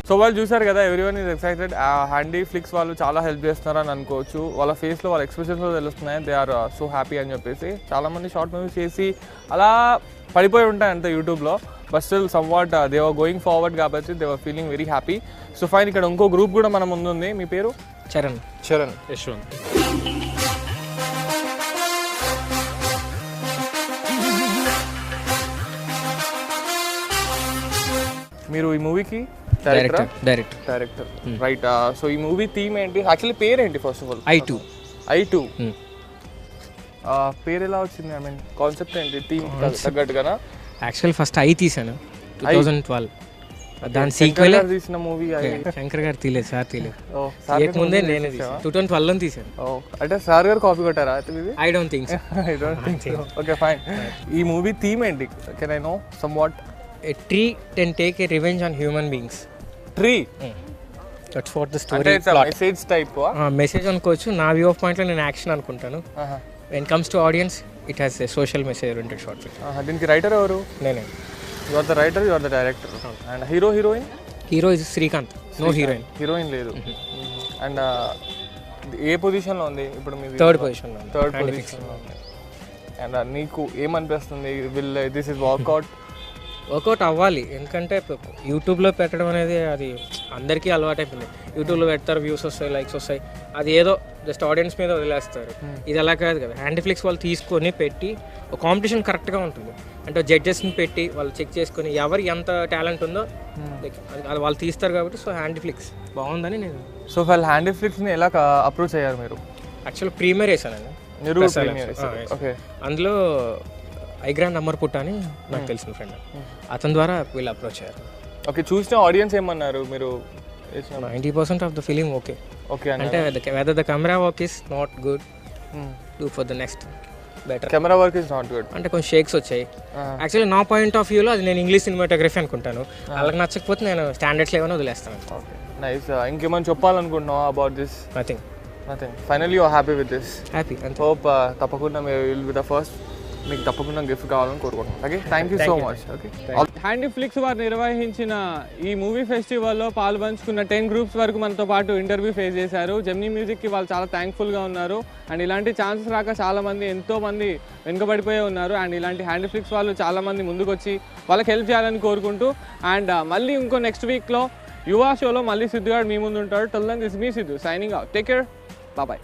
So వాళ్ళు చూసారు కదా, ఎవ్రీవన్ ఈజ్ ఎక్సైటెడ్. హ్యాండీ ఫ్లిక్స్ వాళ్ళు చాలా హెల్ప్ చేస్తున్నారని అనుకోవచ్చు. వాళ్ళ ఫేస్లో వాళ్ళ ఎక్స్ప్రెషన్స్లో తెలుస్తున్నాయి దే ఆర్ సో హ్యాపీ అని చెప్పేసి. చాలామంది షార్ట్ మూవీస్ చేసి అలా పడిపోయి ఉంటాయి అంతే యూట్యూబ్లో, but still somewhat they are going forward కాబట్టి they are feeling very happy. So fine, ఇక్కడ ఇంకో గ్రూప్ కూడా మన ముందు ఉంది. మీ పేరు? చరణ్. యశ్వంత్. మీరు ఈ మూవీకి డైరెక్టర్. రైట్. సో ఈ మూవీ థీమ్ ఏంటి, యాక్చువల్లీ పేరు ఏంటి? First of all I2. పేరు ఎలా వచ్చింది? ఐ మీన్ కాన్సెప్ట్ ఏంటి, థీమ్ తగ్గట్టుగా? యాక్చువల్ ఫస్ట్ ఐ తీసాను 2012. దాని సీక్వెల్ తీసిన మూవీ. శంకర్ గారు తీలేదు, సార్ తీలేదు. ముందే నేను 2012లో తీసాను. అంటే సార్ గారు కాపీ కొట్టారా? I don't think so. Okay fine. ఈ మూవీ థీమ్ ఏంటి? Can I know some what? A tree can take a revenge on human beings. Tree? That's what the story is. Message type? Message అనుకోవచ్చు. నా view of పాయింట్లో నేను action అనుకుంటాను. When comes to audience, it has a social message oriented short film. దీనికి writer ఎవరు? నేనే. You are the writer, you are the director. And hero, heroine? Hero is Srikanth. No heroine. Heroine లేదు. And ఏ పొజిషన్లో ఉంది ఇప్పుడు? మీ third పొజిషన్లో ఉంది. And నీకు ఏమనిపిస్తుంది, will this is work out? Work out అవ్వాలి, ఎందుకంటే యూట్యూబ్లో పెట్టడం అనేది అది అందరికీ అలవాటు అయిపోయింది. యూట్యూబ్లో పెడతారు, వ్యూస్ వస్తాయి, లైక్స్ వస్తాయి, అది ఏదో జస్ట్ ఆడియన్స్ మీద వదిలేస్తారు. ఇది అలా కాదు కదా. హ్యాండీఫ్లిక్స్ వాళ్ళు తీసుకొని పెట్టి ఒక కాంపిటీషన్ కరెక్ట్గా ఉంటుంది. అంటే జడ్జెస్ని పెట్టి వాళ్ళు చెక్ చేసుకొని ఎవరు ఎంత టాలెంట్ ఉందో అది వాళ్ళు తీస్తారు కాబట్టి. సో హ్యాండీఫ్లిక్స్ బాగుందని నేను. సో వాళ్ళు హ్యాండీఫ్లిక్స్ని ఎలా అప్రోచ్ అయ్యారు మీరు? యాక్చువల్ ప్రీమియర్ వేసాను. ఓకే. అందులో ఐగ్రాండ్ అమర్ పుట్ట అని నాకు తెలిసిన ఫ్రెండ్, అతని ద్వారా వీళ్ళు అప్రోచ్ అయ్యారు. ఓకే. చూసిన ఆడియన్స్ ఏమన్నారు? మీరు 90% ఆఫ్ ద ఫిలిం ఓకే అంటే whether the camera work is not good, do for the next better. Camera work is not good అంటే కొంచెం షేక్స్ వచ్చాయి. యాక్చువల్లీ నా పాయింట్ ఆఫ్ వ్యూలో అది నేను ఇంగ్లీష్ సినిమాటోగ్రఫీ అనుకుంటాను. వాళ్ళకి నచ్చకపోతే నేను స్టాండర్డ్స్ ఏమైనా వదిలేస్తాను. Okay, nice. ఇంకేమైనా చెప్పాలనుకుంటున్నావా about this? Nothing. Finally you are happy with this? Happy. Hope తప్పకుండా మీరు విల్ బి ద ఫస్ట్. మీకు తప్పకుండా గిఫ్ట్ కావాలని కోరుకుంటున్నాను. Okay, thank you so much. Okay. Handyflix వారు నిర్వహించిన ఈ మూవీ ఫెస్టివల్లో పాల్పంచుకున్న 10 గ్రూప్స్ వరకు మనతో పాటు ఇంటర్వ్యూ ఫేస్ చేశారు. జెమినీ మ్యూజిక్కి వాళ్ళు చాలా థ్యాంక్ఫుల్గా ఉన్నారు. అండ్ ఇలాంటి ఛాన్సెస్ రాక చాలామంది ఎంతోమంది వెనుకబడిపోయి ఉన్నారు. అండ్ ఇలాంటి హ్యాండీఫ్లిక్స్ వాళ్ళు చాలామంది ముందుకు వచ్చి వాళ్ళకి హెల్ప్ చేయాలని కోరుకుంటూ, అండ్ మళ్ళీ ఇంకో నెక్స్ట్ వీక్లో యువా షోలో మళ్ళీ సిద్ధుగాడు మీ ముందు ఉంటాడు. టిల్ దెన్ దిస్ మీ Siddhu signing out. Take care, bye.